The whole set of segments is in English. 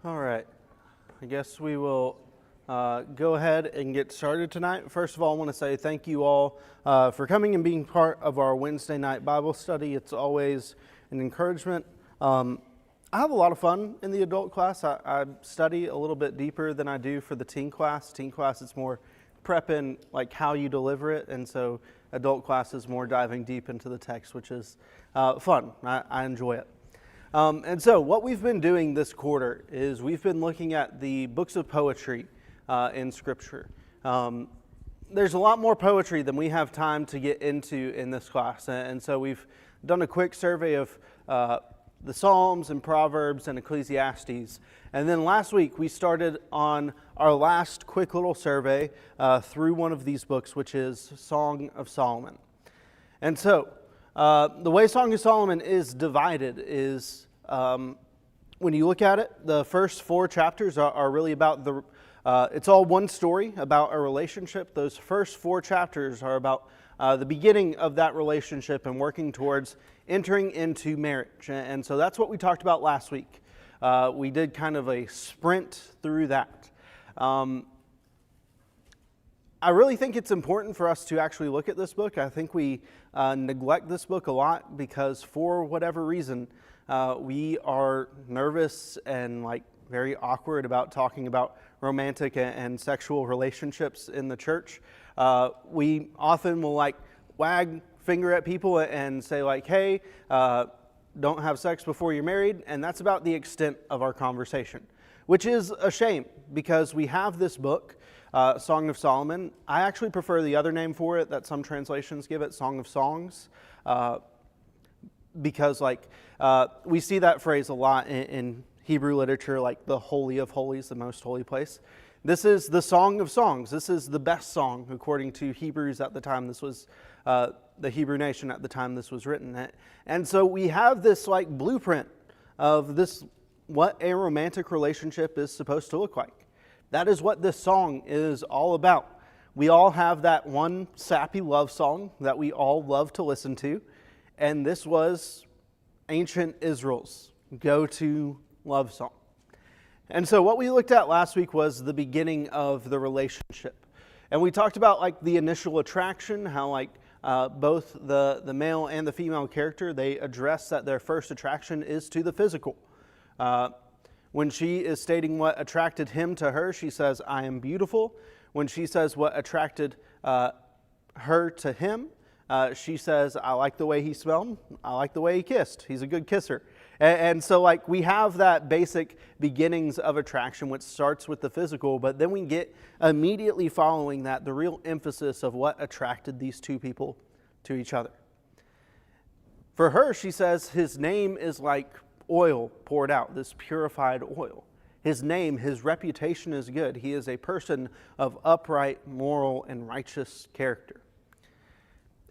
All right, I guess we will go ahead and get started tonight. First of all, I want to say thank you all for coming and being part of our Wednesday night Bible study. It's always an encouragement. I have a lot of fun in the adult class. I study a little bit deeper than I do for the teen class. Teen class, it's more prepping, like how you deliver it, and so adult class is more diving deep into the text, which is fun. I enjoy it. And so what we've been doing this quarter is we've been looking at the books of poetry in Scripture. There's a lot more poetry than we have time to get into in this class. And so we've done a quick survey of the Psalms and Proverbs and Ecclesiastes. And then last week we started on our last quick little survey through one of these books, which is Song of Solomon. And so the way Song of Solomon is divided is, when you look at it, the first 4 chapters are really about it's all one story about a relationship. Those first 4 chapters are about the beginning of that relationship and working towards entering into marriage. And so that's what we talked about last week. We did kind of a sprint through that. I really think it's important for us to actually look at this book. I think we neglect this book a lot because for whatever reason, we are nervous and very awkward about talking about romantic and sexual relationships in the church. We often will wag finger at people and say hey, don't have sex before you're married, and that's about the extent of our conversation, which is a shame because we have this book, Song of Solomon. I actually prefer the other name for it that some translations give it, Song of Songs, because we see that phrase a lot in Hebrew literature, like the Holy of Holies, the most holy place. This is the Song of Songs. This is the best song according to Hebrews at the time. This was the Hebrew nation at the time this was written. And so we have this blueprint of this, what a romantic relationship is supposed to look like. That is what this song is all about. We all have that one sappy love song that we all love to listen to, and this was ancient Israel's go-to love song. And so what we looked at last week was the beginning of the relationship. And we talked about the initial attraction, how both the male and the female character, they address that their first attraction is to the physical. When she is stating what attracted him to her, she says, "I am beautiful." When she says what attracted her to him, she says, "I like the way he smelled. I like the way he kissed. He's a good kisser." And so we have that basic beginnings of attraction, which starts with the physical, but then we get immediately following that the real emphasis of what attracted these two people to each other. For her, she says, his name is like oil poured out, this purified oil. His name, his reputation is good. He is a person of upright, moral, and righteous character.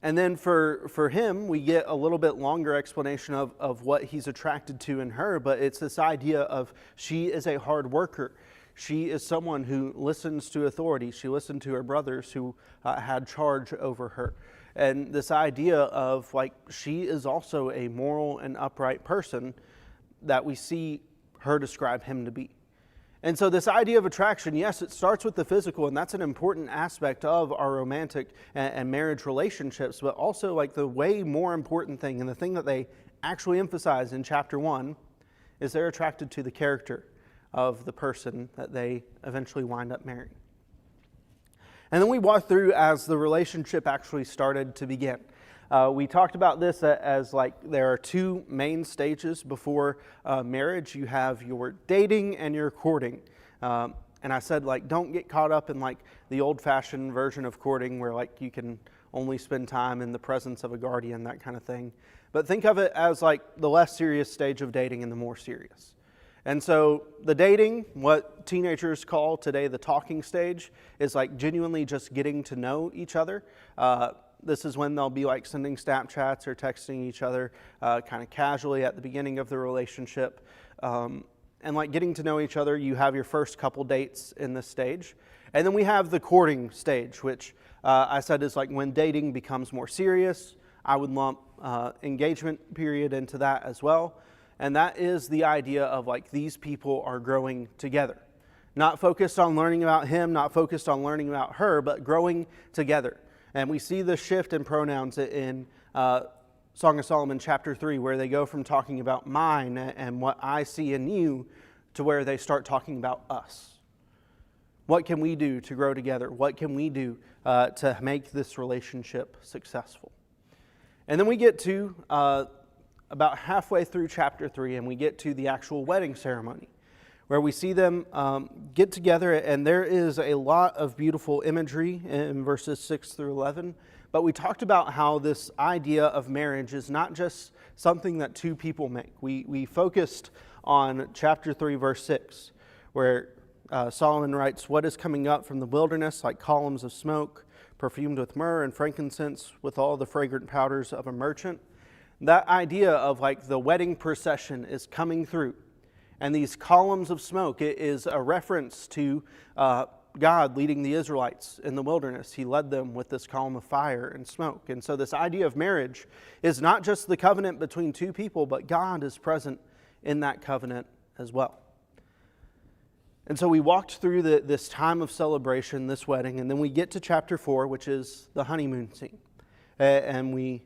And then for him, we get a little bit longer explanation of what he's attracted to in her, but it's this idea of she is a hard worker. She is someone who listens to authority. She listened to her brothers who had charge over her. And this idea of she is also a moral and upright person that we see her describe him to be. And so this idea of attraction, yes, it starts with the physical, and that's an important aspect of our romantic and marriage relationships, but also the way more important thing, and the thing that they actually emphasize in chapter 1, is they're attracted to the character of the person that they eventually wind up marrying. And then we walk through as the relationship actually started to begin. We talked about this as there are 2 main stages before marriage. You have your dating and your courting. And I said, don't get caught up in the old-fashioned version of courting where you can only spend time in the presence of a guardian, that kind of thing. But think of it as the less serious stage of dating and the more serious. And so the dating, what teenagers call today the talking stage, is genuinely just getting to know each other. This is when they'll be sending Snapchats or texting each other kind of casually at the beginning of the relationship. And getting to know each other, you have your first couple dates in this stage. And then we have the courting stage, which I said is when dating becomes more serious. I would lump engagement period into that as well. And that is the idea of like these people are growing together. Not focused on learning about him, not focused on learning about her, but growing together. And we see the shift in pronouns in Song of Solomon chapter 3, where they go from talking about mine and what I see in you to where they start talking about us. What can we do to grow together? What can we do to make this relationship successful? And then we get to about halfway through chapter 3, and we get to the actual wedding ceremony, where we see them get together, and there is a lot of beautiful imagery in verses 6 through 11. But we talked about how this idea of marriage is not just something that two people make. We focused on chapter 3, verse 6, where Solomon writes, "What is coming up from the wilderness like columns of smoke, perfumed with myrrh and frankincense, with all the fragrant powders of a merchant." That idea of like the wedding procession is coming through. And these columns of smoke, it is a reference to God leading the Israelites in the wilderness. He led them with this column of fire and smoke. And so this idea of marriage is not just the covenant between two people, but God is present in that covenant as well. And so we walked through this time of celebration, this wedding, and then we get to chapter 4, which is the honeymoon scene. And we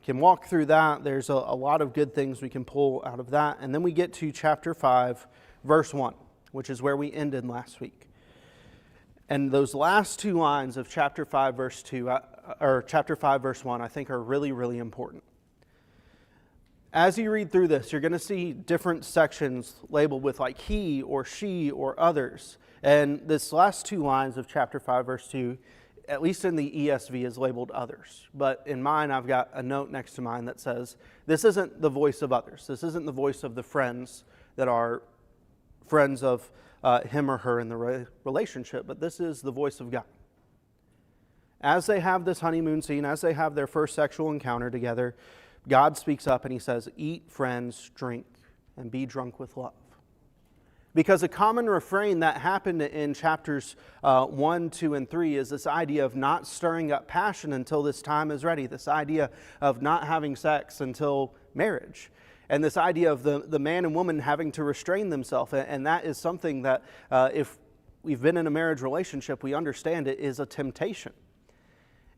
can walk through that. There's a lot of good things we can pull out of that. And then we get to chapter 5, verse 1, which is where we ended last week. And those last two lines of chapter 5, verse 2, or chapter 5, verse 1, I think are really, really important. As you read through this, you're going to see different sections labeled with like he or she or others. And this last two lines of chapter 5, verse 2, at least in the ESV, is labeled others. But in mine, I've got a note next to mine that says, this isn't the voice of others. This isn't the voice of the friends that are friends of him or her in the relationship, but this is the voice of God. As they have this honeymoon scene, as they have their first sexual encounter together, God speaks up and he says, "Eat, friends, drink, and be drunk with love." Because a common refrain that happened in chapters 1, 2, and 3 is this idea of not stirring up passion until this time is ready, this idea of not having sex until marriage, and this idea of the man and woman having to restrain themselves. And that is something that if we've been in a marriage relationship, we understand it is a temptation.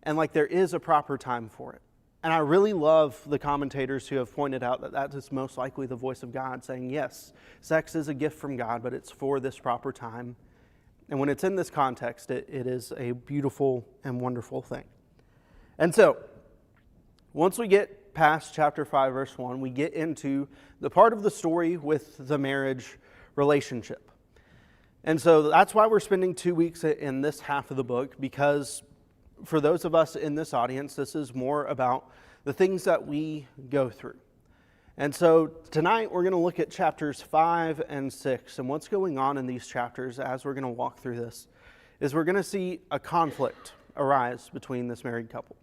And like there is a proper time for it. And I really love the commentators who have pointed out that that is most likely the voice of God saying, yes, sex is a gift from God, but it's for this proper time. And when it's in this context, it is a beautiful and wonderful thing. And so, once we get past chapter 5, verse 1, we get into the part of the story with the marriage relationship. And so that's why we're spending 2 weeks in this half of the book, because for those of us in this audience, this is more about the things that we go through. And so tonight we're going to look at chapters 5 and 6. And what's going on in these chapters as we're going to walk through this is we're going to see a conflict arise between this married couple.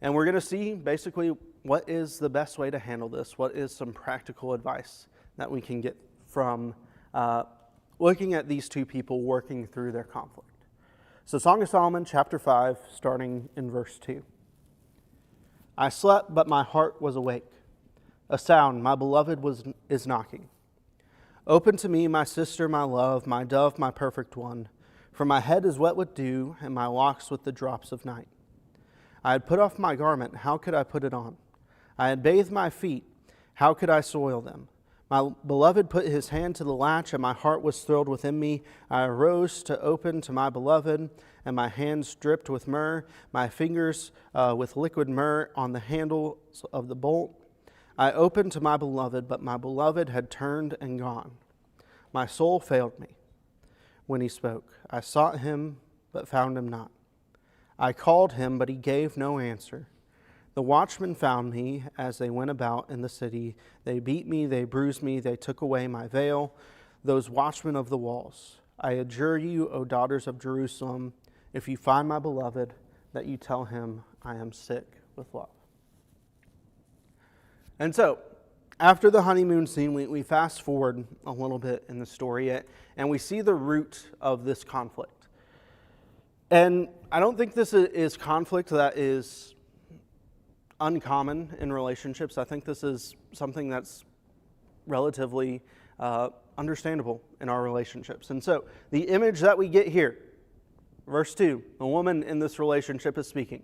And we're going to see basically what is the best way to handle this, what is some practical advice that we can get from looking at these two people working through their conflict. So Song of Solomon, chapter 5, starting in verse 2. I slept, but my heart was awake. A sound, my beloved is knocking. Open to me, my sister, my love, my dove, my perfect one. For my head is wet with dew, and my locks with the drops of night. I had put off my garment, how could I put it on? I had bathed my feet, how could I soil them? My beloved put his hand to the latch, and my heart was thrilled within me. I arose to open to my beloved, and my hands dripped with myrrh, my fingers with liquid myrrh on the handles of the bolt. I opened to my beloved, but my beloved had turned and gone. My soul failed me when he spoke. I sought him, but found him not. I called him, but he gave no answer. The watchmen found me as they went about in the city. They beat me, they bruised me, they took away my veil, those watchmen of the walls. I adjure you, O daughters of Jerusalem, if you find my beloved, that you tell him I am sick with love. And so, after the honeymoon scene, we fast forward a little bit in the story, and we see the root of this conflict. And I don't think this is conflict that is uncommon in relationships. I think this is something that's relatively understandable in our relationships. And so the image that we get here, verse 2, the woman in this relationship is speaking.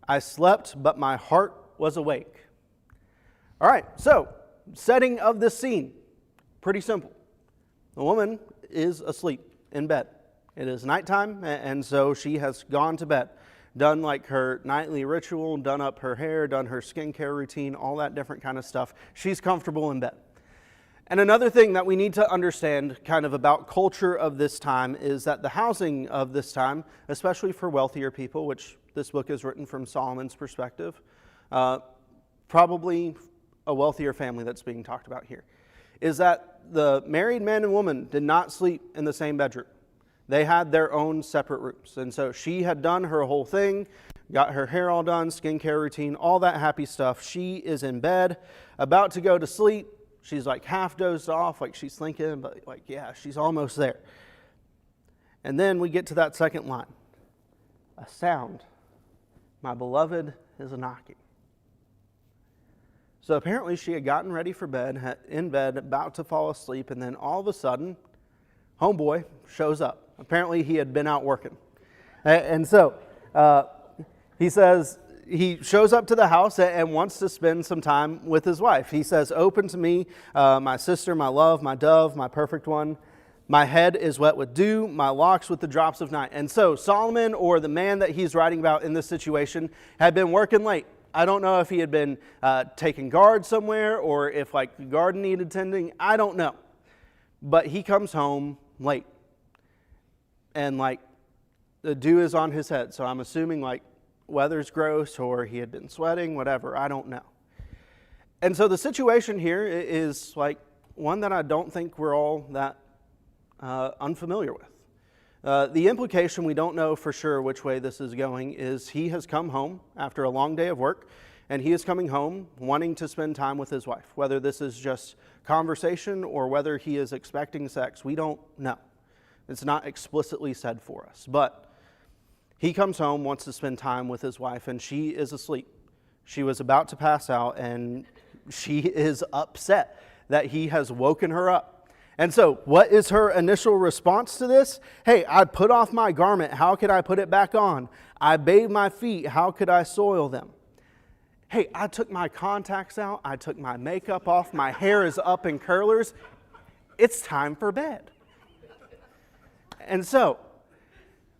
I slept, but my heart was awake. All right, so setting of this scene, pretty simple. The woman is asleep in bed. It is nighttime, and so she has gone to bed, done like her nightly ritual, done up her hair, done her skincare routine, all that different kind of stuff. She's comfortable in bed. And another thing that we need to understand kind of about culture of this time is that the housing of this time, especially for wealthier people, which this book is written from Solomon's perspective, probably a wealthier family that's being talked about here, is that the married man and woman did not sleep in the same bedroom. They had their own separate rooms. And so she had done her whole thing, got her hair all done, skincare routine, all that happy stuff. She is in bed, about to go to sleep. She's like half dozed off, like she's thinking, but like, yeah, she's almost there. And then we get to that second line. A sound. My beloved is knocking. So apparently she had gotten ready for bed, in bed, about to fall asleep, and then all of a sudden, homeboy shows up. Apparently he had been out working. And so he says, he shows up to the house and wants to spend some time with his wife. He says, open to me, my sister, my love, my dove, my perfect one. My head is wet with dew, my locks with the drops of night. And so Solomon, or the man that he's writing about in this situation, had been working late. I don't know if he had been taking guard somewhere or if like the garden needed tending. I don't know. But he comes home late. And like the dew is on his head. So I'm assuming like weather's gross or he had been sweating, whatever. I don't know. And so the situation here is like one that I don't think we're all that unfamiliar with. The implication, we don't know for sure which way this is going, is he has come home after a long day of work, and he is coming home wanting to spend time with his wife. Whether this is just conversation or whether he is expecting sex, we don't know. It's not explicitly said for us. But he comes home, wants to spend time with his wife, and she is asleep. She was about to pass out, and she is upset that he has woken her up. And so, what is her initial response to this? Hey, I put off my garment. How could I put it back on? I bathed my feet. How could I soil them? Hey, I took my contacts out. I took my makeup off. My hair is up in curlers. It's time for bed. And so,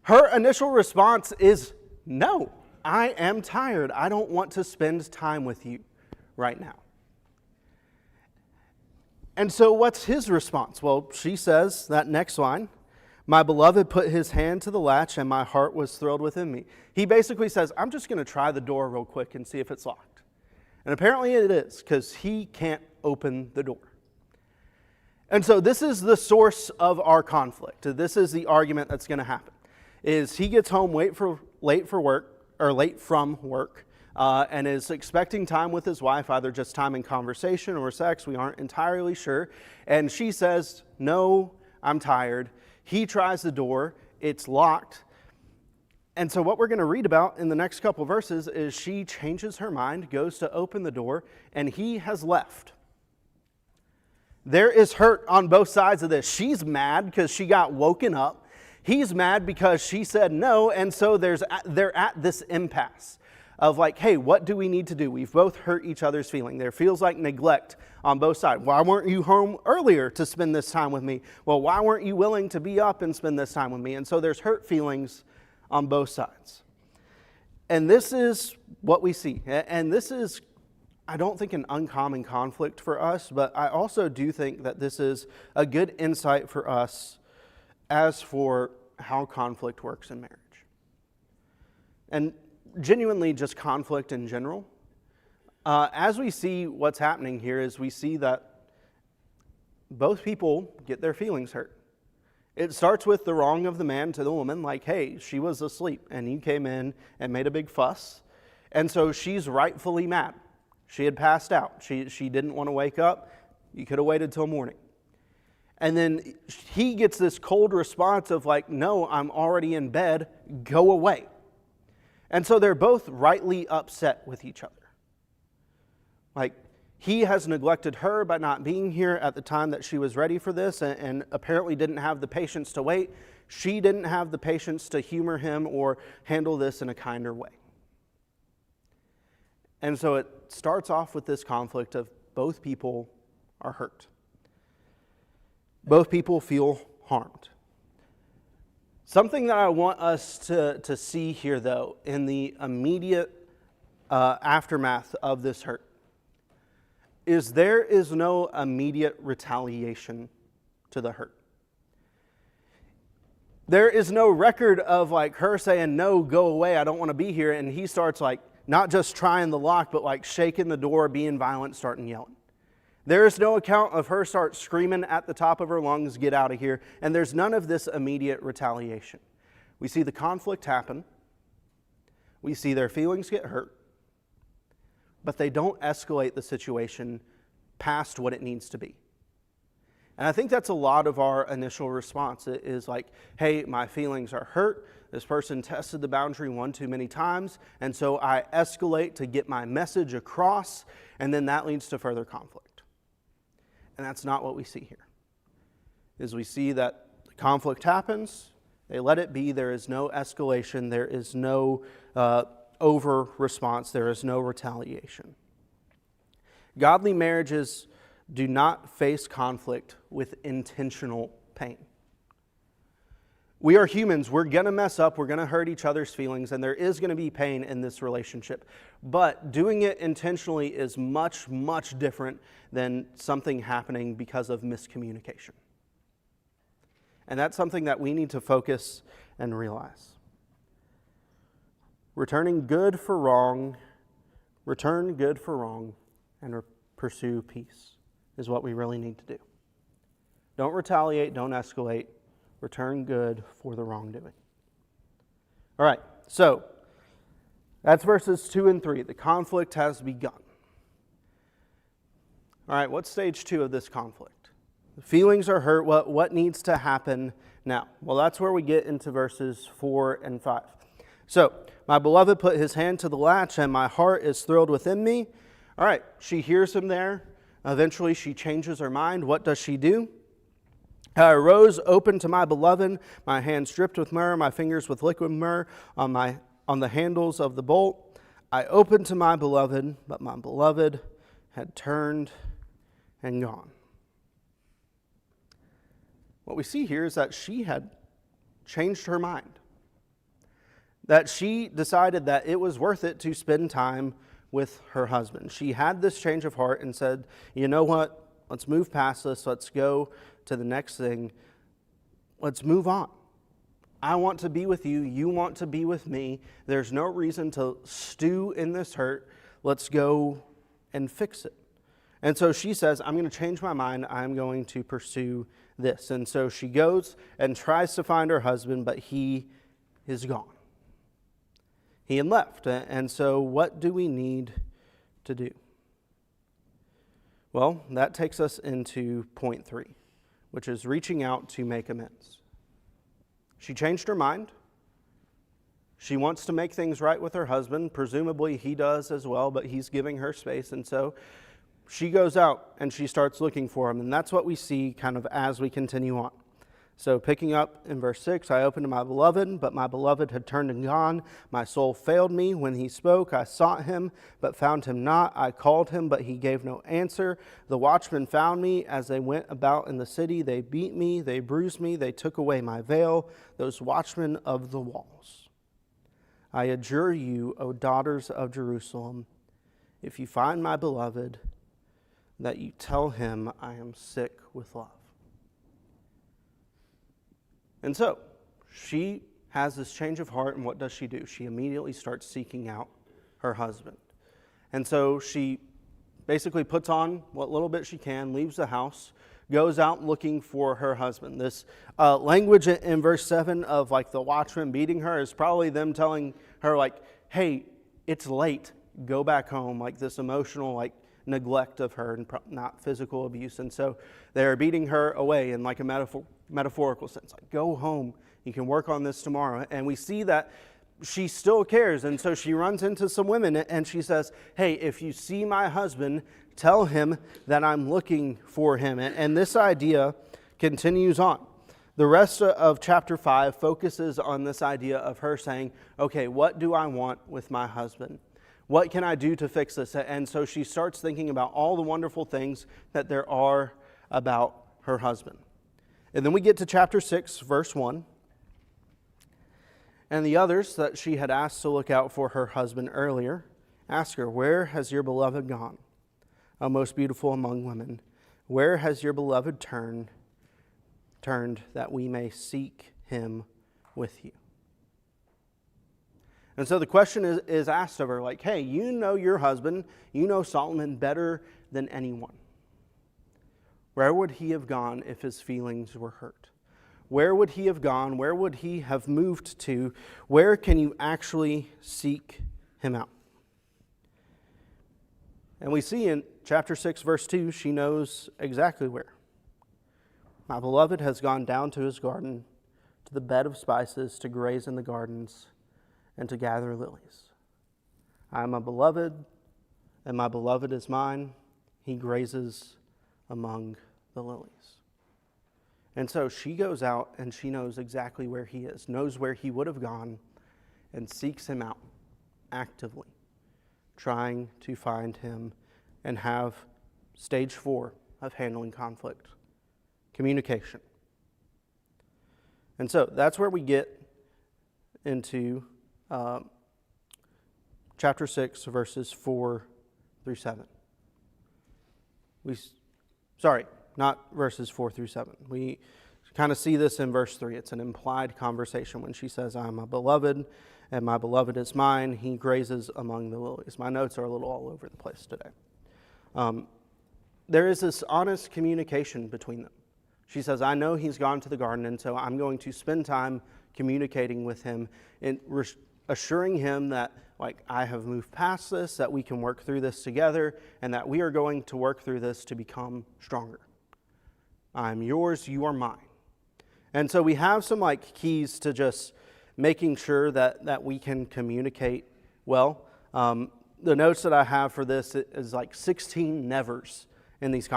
her initial response is, no, I am tired. I don't want to spend time with you right now. And so what's his response? Well, she says, that next line, my beloved put his hand to the latch and my heart was thrilled within me. He basically says, I'm just going to try the door real quick and see if it's locked. And apparently it is, because he can't open the door. And so this is the source of our conflict. This is the argument that's going to happen. Is he gets home late from work, and is expecting time with his wife, either just time in conversation or sex. We aren't entirely sure. And she says, no, I'm tired. He tries the door. It's locked. And so what we're going to read about in the next couple verses is she changes her mind, goes to open the door, and he has left. There is hurt on both sides of this. She's mad because she got woken up. He's mad because she said no, and so they're at this impasse of like, hey, what do we need to do? We've both hurt each other's feeling. There feels like neglect on both sides. Why weren't you home earlier to spend this time with me? Well, why weren't you willing to be up and spend this time with me? And so there's hurt feelings on both sides. And this is what we see. And this is, I don't think, an uncommon conflict for us, but I also do think that this is a good insight for us as for how conflict works in marriage. And genuinely just conflict in general. As we see what's happening here is we see that both people get their feelings hurt. It starts with the wrong of the man to the woman, like, hey, she was asleep and you came in and made a big fuss. And so she's rightfully mad. She had passed out. She didn't want to wake up. You could have waited till morning. And then he gets this cold response of like, no, I'm already in bed, go away. And so they're both rightly upset with each other. Like, He has neglected her by not being here at the time that she was ready for this, and apparently didn't have the patience to wait. She didn't have the patience to humor him or handle this in a kinder way. And so it starts off with this conflict of both people are hurt. Both people feel harmed. Something that I want us to see here, though, in the immediate aftermath of this hurt, is there is no immediate retaliation to the hurt. There is no record of like her saying, no, go away, I don't want to be here. And he starts like not just trying the lock, but like shaking the door, being violent, starting yelling. There is no account of her start screaming at the top of her lungs, get out of here. And there's none of this immediate retaliation. We see the conflict happen. We see their feelings get hurt. But they don't escalate the situation past what it needs to be. And I think that's a lot of our initial response. It is like, hey, my feelings are hurt. This person tested the boundary one too many times. And so I escalate to get my message across. And then that leads to further conflict. And that's not what we see here. Is we see that the conflict happens, they let it be, there is no escalation, there is no over response, there is no retaliation. Godly marriages do not face conflict with intentional pain. We are humans. We're going to mess up. We're going to hurt each other's feelings, and there is going to be pain in this relationship. But doing it intentionally is much, much different than something happening because of miscommunication. And that's something that we need to focus and realize. Return good for wrong, and pursue peace is what we really need to do. Don't retaliate, don't escalate. Return good for the wrongdoing. All right, so that's verses 2 and 3. The conflict has begun. All right, what's stage 2 of this conflict? The feelings are hurt. What needs to happen now? Well, that's where we get into verses 4 and 5. So, my beloved put his hand to the latch, and my heart is thrilled within me. All right, she hears him there. Eventually, she changes her mind. What does she do? I arose, opened to my beloved, my hands dripped with myrrh, my fingers with liquid myrrh on the handles of the bolt. I opened to my beloved, but my beloved had turned and gone. What we see here is that she had changed her mind. That she decided that it was worth it to spend time with her husband. She had this change of heart and said, you know what? Let's move past this. Let's go to the next thing. Let's move on. I want to be with you. You want to be with me. There's no reason to stew in this hurt. Let's go and fix it. And so she says, I'm going to change my mind. I'm going to pursue this. And so she goes and tries to find her husband, but he is gone. He had left. And so what do we need to do? Well, that takes us into point 3, which is reaching out to make amends. She changed her mind. She wants to make things right with her husband. Presumably he does as well, but he's giving her space. And so she goes out and she starts looking for him. And that's what we see kind of as we continue on. So picking up in verse 6, I opened to my beloved, but my beloved had turned and gone. My soul failed me. When he spoke, I sought him, but found him not. I called him, but he gave no answer. The watchmen found me as they went about in the city. They beat me, they bruised me, they took away my veil, those watchmen of the walls. I adjure you, O daughters of Jerusalem, if you find my beloved, that you tell him I am sick with love. And so, she has this change of heart, and what does she do? She immediately starts seeking out her husband. And so she basically puts on what little bit she can, leaves the house, goes out looking for her husband. This language in verse 7 of like the watchman beating her is probably them telling her like, hey, it's late, go back home, like this emotional like neglect of her and not physical abuse. And so they're beating her away in like a metaphorical sense, like go home, you can work on this tomorrow. And we see that she still cares. And so she runs into some women and she says, hey, if you see my husband, tell him that I'm looking for him. And this idea continues on. The rest of chapter 5 focuses on this idea of her saying, okay, what do I want with my husband? What can I do to fix this? And so she starts thinking about all the wonderful things that there are about her husband. And then we get to chapter 6, verse 1. And the others that she had asked to look out for her husband earlier ask her, where has your beloved gone, O most beautiful among women? Where has your beloved turned that we may seek him with you? And so the question is asked of her, like, hey, you know your husband, you know Solomon better than anyone. Where would he have gone if his feelings were hurt? Where would he have gone? Where would he have moved to? Where can you actually seek him out? And we see in chapter 6, verse 2, she knows exactly where. My beloved has gone down to his garden, to the bed of spices, to graze in the gardens, and to gather lilies. I am a beloved, and my beloved is mine. He grazes among the lilies. And so she goes out and she knows exactly where he is, knows where he would have gone, and seeks him out actively, trying to find him and have stage 4 of handling conflict, communication. And so that's where we get into chapter 6, verses 4 through 7. Not verses 4 through 7. We kind of see this in verse 3. It's an implied conversation when she says, I'm a beloved, and my beloved is mine. He grazes among the lilies. My notes are a little all over the place today. There is this honest communication between them. She says, I know he's gone to the garden, and so I'm going to spend time communicating with him and assuring him that, like, I have moved past this, that we can work through this together, and that we are going to work through this to become stronger. I'm yours, you are mine. And so we have some keys to just making sure that we can communicate well. The notes that I have for this is 16 nevers in these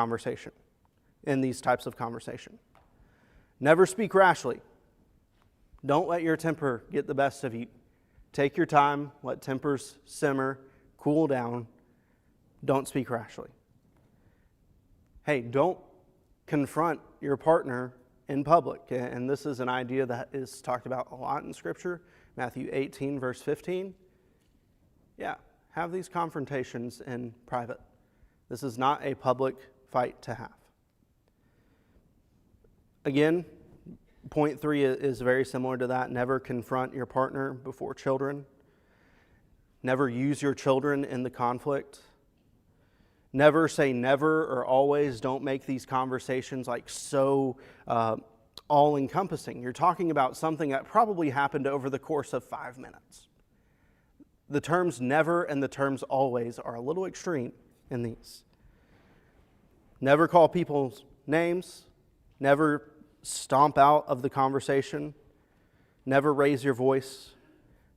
types of conversation. Never speak rashly. Don't let your temper get the best of you. Take your time, let tempers simmer, cool down. Don't speak rashly. Hey, don't confront your partner in public. And this is an idea that is talked about a lot in Scripture. Matthew 18, verse 15. Yeah, have these confrontations in private. This is not a public fight to have. Again, point 3 is very similar to that. Never confront your partner before children. Never use your children in the conflict. Never say never or always. Don't make these conversations so all-encompassing. You're talking about something that probably happened over the course of 5 minutes. The terms never and the terms always are a little extreme in these. Never call people's names. Never stomp out of the conversation. Never raise your voice.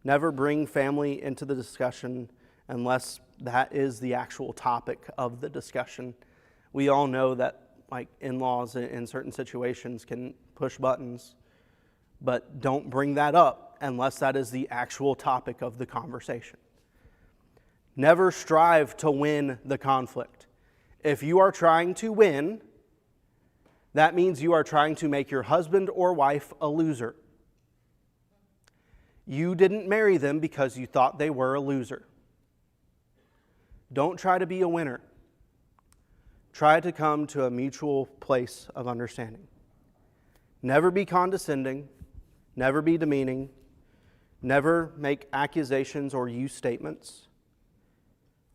Never bring family into the discussion unless that is the actual topic of the discussion. We all know that in-laws in certain situations can push buttons, but don't bring that up unless that is the actual topic of the conversation. Never strive to win the conflict. If you are trying to win, that means you are trying to make your husband or wife a loser. You didn't marry them because you thought they were a loser. Don't try to be a winner. Try to come to a mutual place of understanding. Never be condescending. Never be demeaning. Never make accusations or use statements.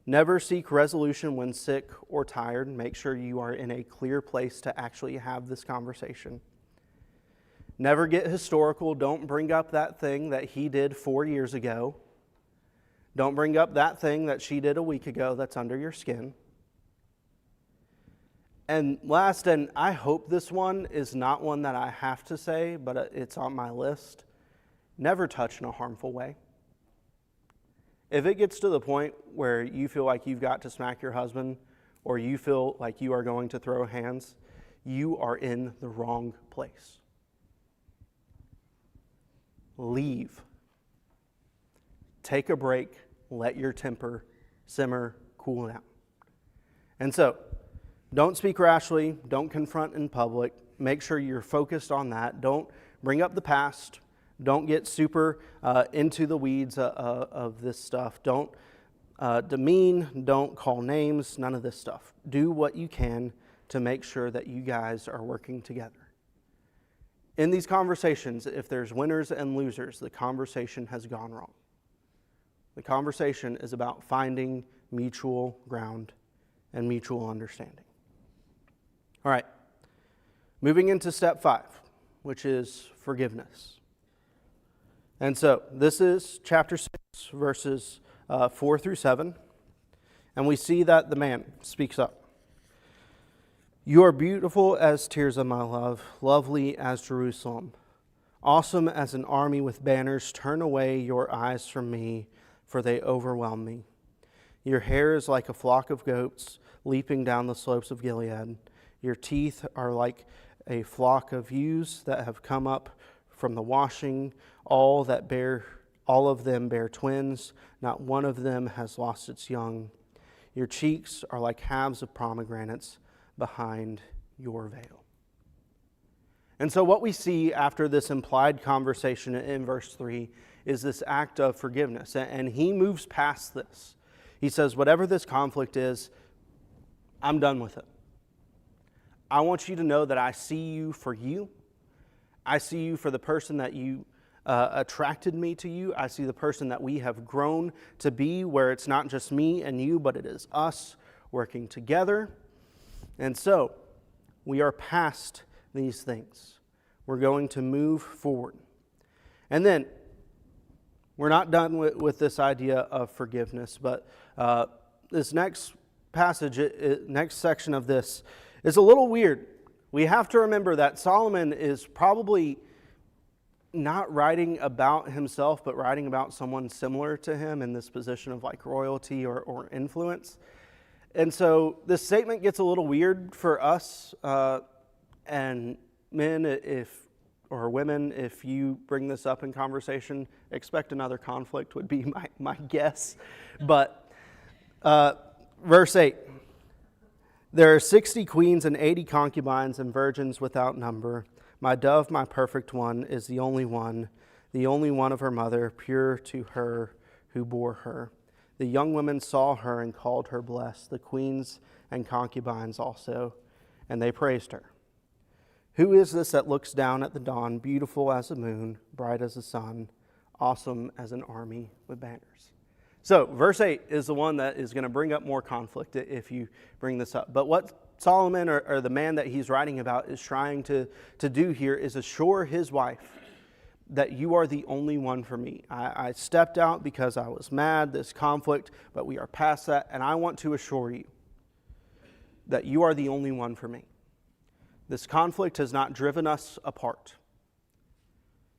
Never seek resolution when sick or tired. Make sure you are in a clear place to actually have this conversation. Never get historical. Don't bring up that thing that he did 4 years ago. Don't bring up that thing that she did a week ago that's under your skin. And last, and I hope this one is not one that I have to say, but it's on my list. Never touch in a harmful way. If it gets to the point where you feel like you've got to smack your husband or you feel like you are going to throw hands, you are in the wrong place. Leave. Take a break. Let your temper simmer, cool down. And so, don't speak rashly. Don't confront in public. Make sure you're focused on that. Don't bring up the past. Don't get super into the weeds of this stuff. Don't demean. Don't call names. None of this stuff. Do what you can to make sure that you guys are working together. In these conversations, if there's winners and losers, the conversation has gone wrong. The conversation is about finding mutual ground and mutual understanding. All right, moving into step 5, which is forgiveness. And so this is chapter 6, verses 4 through 7. And we see that the man speaks up. You are beautiful as Tirzah, my love, lovely as Jerusalem. Awesome as an army with banners, turn away your eyes from me, for they overwhelm me. Your hair is like a flock of goats leaping down the slopes of Gilead. Your teeth are like a flock of ewes that have come up from the washing. All of them bear twins. Not one of them has lost its young. Your cheeks are like halves of pomegranates behind your veil. And so what we see after this implied conversation in verse 3 is this act of forgiveness. And he moves past this. He says, whatever this conflict is, I'm done with it. I want you to know that I see you for you. I see you for the person that you attracted me to you. I see the person that we have grown to be, where it's not just me and you, but it is us working together. And so, we are past these things. We're going to move forward. And then, we're not done with this idea of forgiveness, but this next passage, next section of this is a little weird. We have to remember that Solomon is probably not writing about himself, but writing about someone similar to him in this position of like royalty or influence. And so this statement gets a little weird for us, and men, or women, if you bring this up in conversation, expect another conflict would be my guess. But verse 8, there are 60 queens and 80 concubines and virgins without number. My dove, my perfect one, is the only one of her mother, pure to her who bore her. The young women saw her and called her blessed, the queens and concubines also, and they praised her. Who is this that looks down at the dawn, beautiful as the moon, bright as the sun, awesome as an army with banners? So, verse 8 is the one that is going to bring up more conflict if you bring this up. But what Solomon, or the man that he's writing about, is trying to do here is assure his wife that you are the only one for me. I stepped out because I was mad, this conflict, but we are past that, and I want to assure you that you are the only one for me. This conflict has not driven us apart.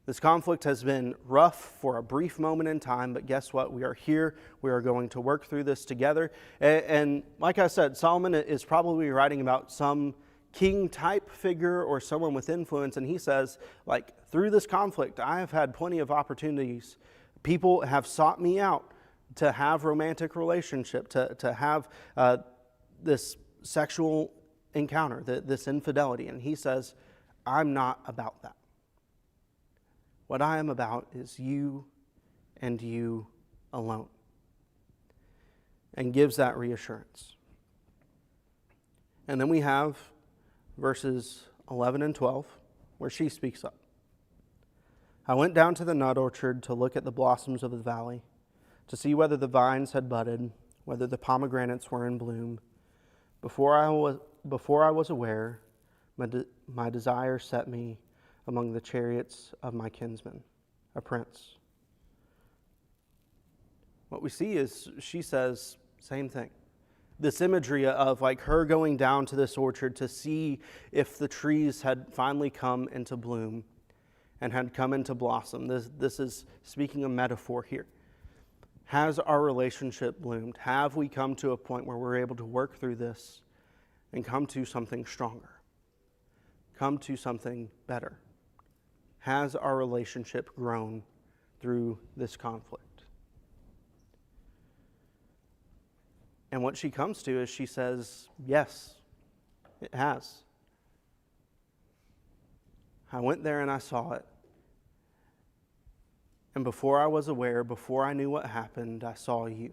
This conflict has been rough for a brief moment in time, but guess what? We are here. We are going to work through this together. And like I said, Solomon is probably writing about some king-type figure or someone with influence, and he says, like, through this conflict, I have had plenty of opportunities. People have sought me out to have romantic relationship, to have this sexual encounter, this infidelity. And he says, I'm not about that. What I am about is you and you alone. And gives that reassurance. And then we have verses 11 and 12, where she speaks up. I went down to the nut orchard to look at the blossoms of the valley, to see whether the vines had budded, whether the pomegranates were in bloom. Before I was aware, my desire set me among the chariots of my kinsman, a prince. What we see is she says, same thing. This imagery of like her going down to this orchard to see if the trees had finally come into bloom and had come into blossom. This is speaking a metaphor here. Has our relationship bloomed? Have we come to a point where we're able to work through this and come to something stronger? Come to something better? Has our relationship grown through this conflict? And what she comes to is she says, yes, it has. I went there and I saw it. And before I was aware, before I knew what happened, I saw you.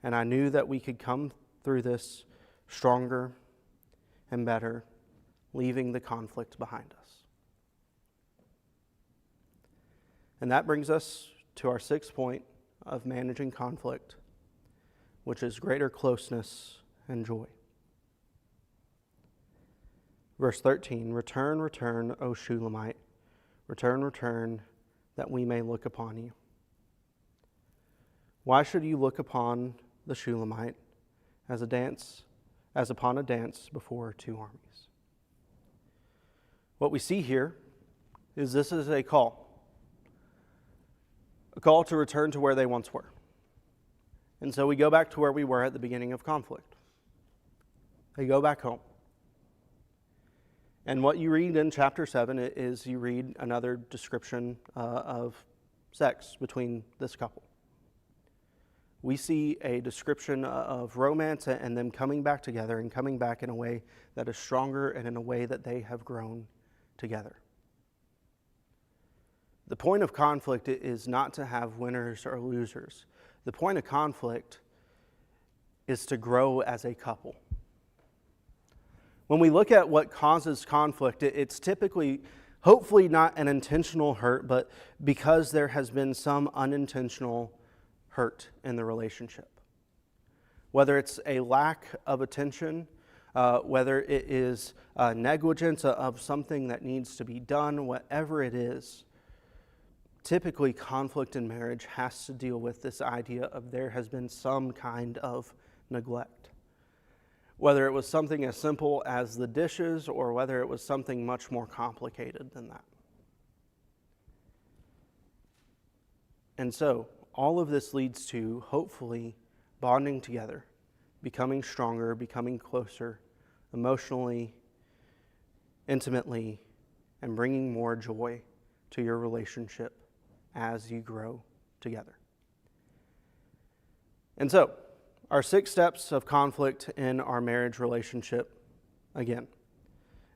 And I knew that we could come through this stronger and better, leaving the conflict behind us. And that brings us to our sixth point of managing conflict, which is greater closeness and joy. Verse 13, return, return, O Shulamite. Return, return, that we may look upon you. Why should you look upon the Shulamite as upon a dance before two armies? What we see here is this is a call to return to where they once were. And so we go back to where we were at the beginning of conflict. They go back home. And what you read in chapter 7 is you read another description of sex between this couple. We see a description of romance and them coming back together and coming back in a way that is stronger and in a way that they have grown together. The point of conflict is not to have winners or losers. The point of conflict is to grow as a couple. When we look at what causes conflict, it's typically, hopefully not an intentional hurt, but because there has been some unintentional hurt in the relationship. Whether it's a lack of attention, whether it is negligence of something that needs to be done, whatever it is, typically conflict in marriage has to deal with this idea of there has been some kind of neglect. Whether it was something as simple as the dishes or whether it was something much more complicated than that. And so, all of this leads to, hopefully, bonding together, becoming stronger, becoming closer, emotionally, intimately, and bringing more joy to your relationship as you grow together. And so, our 6 steps of conflict in our marriage relationship, again,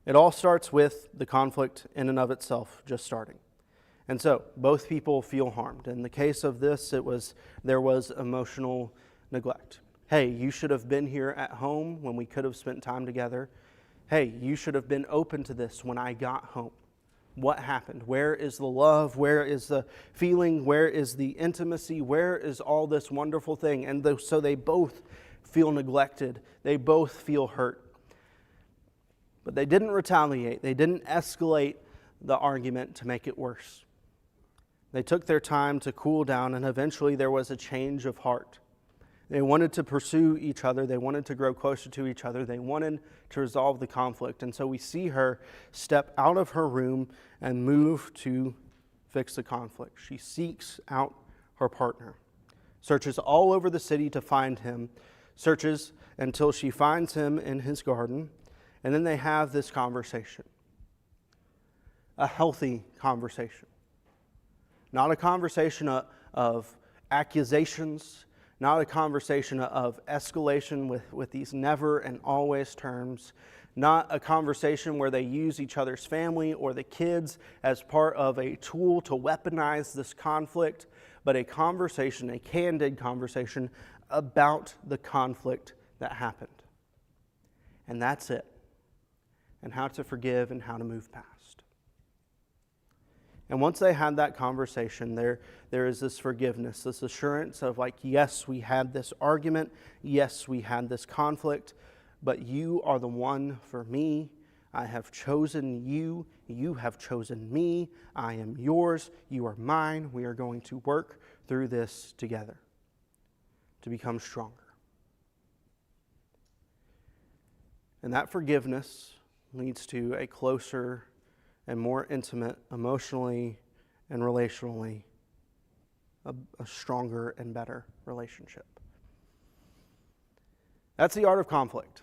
it all starts with the conflict in and of itself just starting. And so, both people feel harmed. In the case of this, there was emotional neglect. Hey, you should have been here at home when we could have spent time together. Hey, you should have been open to this when I got home. What happened? Where is the love? Where is the feeling? Where is the intimacy? Where is all this wonderful thing? And so they both feel neglected. They both feel hurt. But they didn't retaliate. They didn't escalate the argument to make it worse. They took their time to cool down, and eventually there was a change of heart. They wanted to pursue each other. They wanted to grow closer to each other. They wanted to resolve the conflict. And so we see her step out of her room and move to fix the conflict. She seeks out her partner, searches all over the city to find him, searches until she finds him in his garden, and then they have this conversation. A healthy conversation. Not a conversation of accusations, not a conversation of escalation with these never and always terms, not a conversation where they use each other's family or the kids as part of a tool to weaponize this conflict, but a conversation, a candid conversation about the conflict that happened. And that's it. And how to forgive and how to move past. And once they had that conversation, there is this forgiveness, this assurance of like, yes, we had this argument, yes, we had this conflict, but you are the one for me. I have chosen you, you have chosen me, I am yours, you are mine. We are going to work through this together to become stronger. And that forgiveness leads to a closer and more intimate, emotionally and relationally, a stronger and better relationship. That's the art of conflict.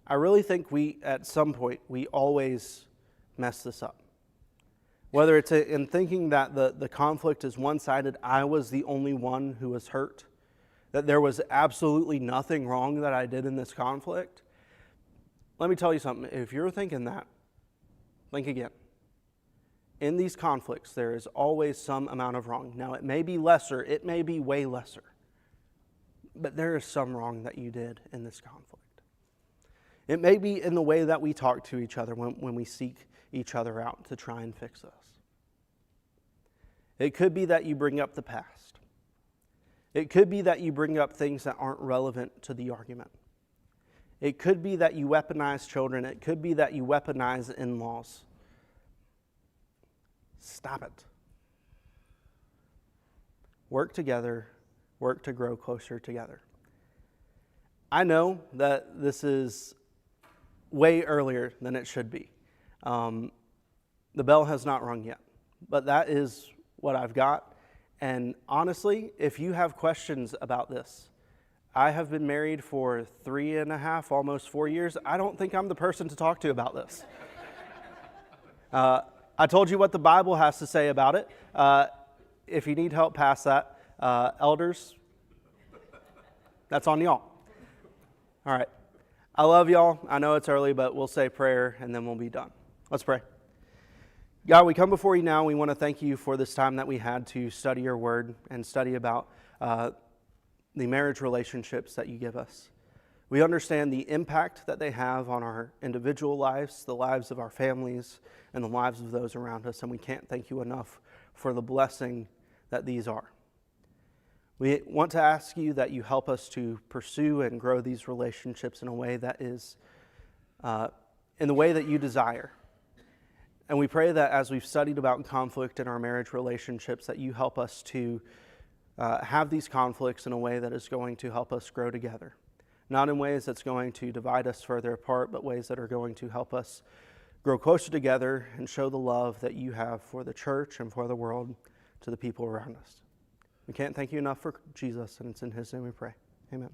I really think at some point, we always mess this up. Whether it's in thinking that the conflict is one-sided, I was the only one who was hurt, that there was absolutely nothing wrong that I did in this conflict. Let me tell you something. If you're thinking that, think again. In these conflicts, there is always some amount of wrong. Now, it may be lesser, it may be way lesser, but there is some wrong that you did in this conflict. It may be in the way that we talk to each other when we seek each other out to try and fix us. It could be that you bring up the past. It could be that you bring up things that aren't relevant to the argument. It could be that you weaponize children. It could be that you weaponize in-laws. Stop it. Work together. Work to grow closer together. I know that this is way earlier than it should be. The bell has not rung yet, but that is what I've got. And honestly, if you have questions about this, I have been married for 3.5, almost 4 years. I don't think I'm the person to talk to about this. I told you what the Bible has to say about it. If you need help past that, elders, that's on y'all. All right. I love y'all. I know it's early, but we'll say prayer and then we'll be done. Let's pray. God, we come before you now. We want to thank you for this time that we had to study your word and study about the marriage relationships that you give us. We understand the impact that they have on our individual lives, the lives of our families, and the lives of those around us, and we can't thank you enough for the blessing that these are. We want to ask you that you help us to pursue and grow these relationships in a way that is in the way that you desire. And we pray that as we've studied about conflict in our marriage relationships, that you help us to have these conflicts in a way that is going to help us grow together. Not in ways that's going to divide us further apart, but ways that are going to help us grow closer together and show the love that you have for the church and for the world to the people around us. We can't thank you enough for Jesus, and it's in his name we pray. Amen.